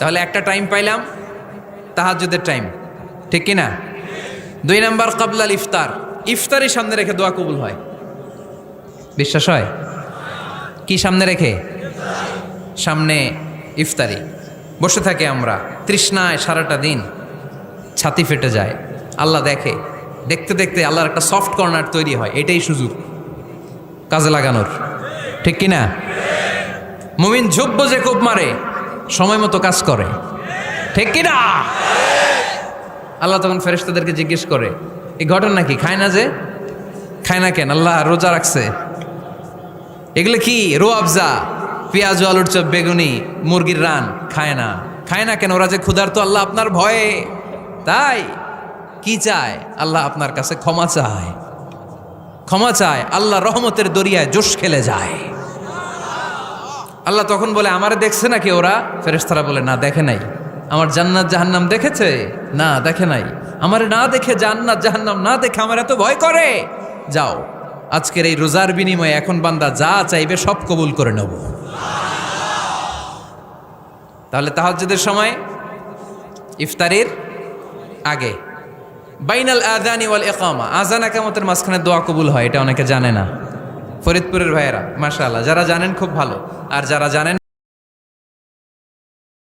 তাহলে একটা টাইম পাইলাম, তাহাজ্জুদের টাইম, ঠিক কিনা? 2 নাম্বার ক্বাবলাল ইফতার, ইফতারি সামনে রেখে দোয়া কবুল হয়। বিশ্বাস হয়? কি সামনে রেখে? সামনে ইফতারি। বসে থাকে আমরা তৃষ্ণায় সারাটা দিন, ছাতি ফেটে যায়। আল্লাহ দেখে, দেখতে দেখতে আল্লাহর একটা সফট কর্নার তৈরি হয়। এটাই সুযোগ কাজে লাগানোর, ঠিক কিনা? মুমিন ঝোপ বোঝে কোপ মারে, সময় মতো কাজ করে, ঠিক কিনা? আল্লাহ তখন ফেরেশতাদেরকে জিজ্ঞেস করে, এই ঘটনা কি? খায় না যে? খায় না কেন? আল্লাহ রোজা রাখছে। এগুলো কি? রো আফজা, পেঁয়াজ আলুর চপ, বেগুনি, মুরগির রান খায় না। খায় না কেন? ওরা যে ক্ষুধার্ত, আল্লাহ আপনার ভয়ে। তাই কি চায়? আল্লাহ আপনার কাছে ক্ষমা চায়, ক্ষমা চায়। আল্লাহ রহমতের দরিয়ায় জোশ খেলে যায়। আল্লাহ তখন বলে, আমারে দেখছে নাকি ওরা? ফেরেশতারা বলে, না দেখে নাই। আমার জান্নাত জাহান্নাম দেখেছে? না দেখে নাই। আমারে না দেখে, জান্নাত জাহান্নাম না দেখে আমার এত ভয় করে? যাও, আজকের এই রোজার বিনিময়ে এখন বান্দা যা চাইবে সব কবুল করে নেব। তাহলে তাহাজ্জুদের সময় ইফতারির আগে, বাইনাল আযানি ওয়াল ইকামা, আযান ইকামতের মাঝখানে দোয়া কবুল হয়। এটা অনেকে জানে না। ফরিদপুরের ভাইয়েরা মাশাআল্লাহ, যারা জানেন খুব ভালো, আর যারা জানেন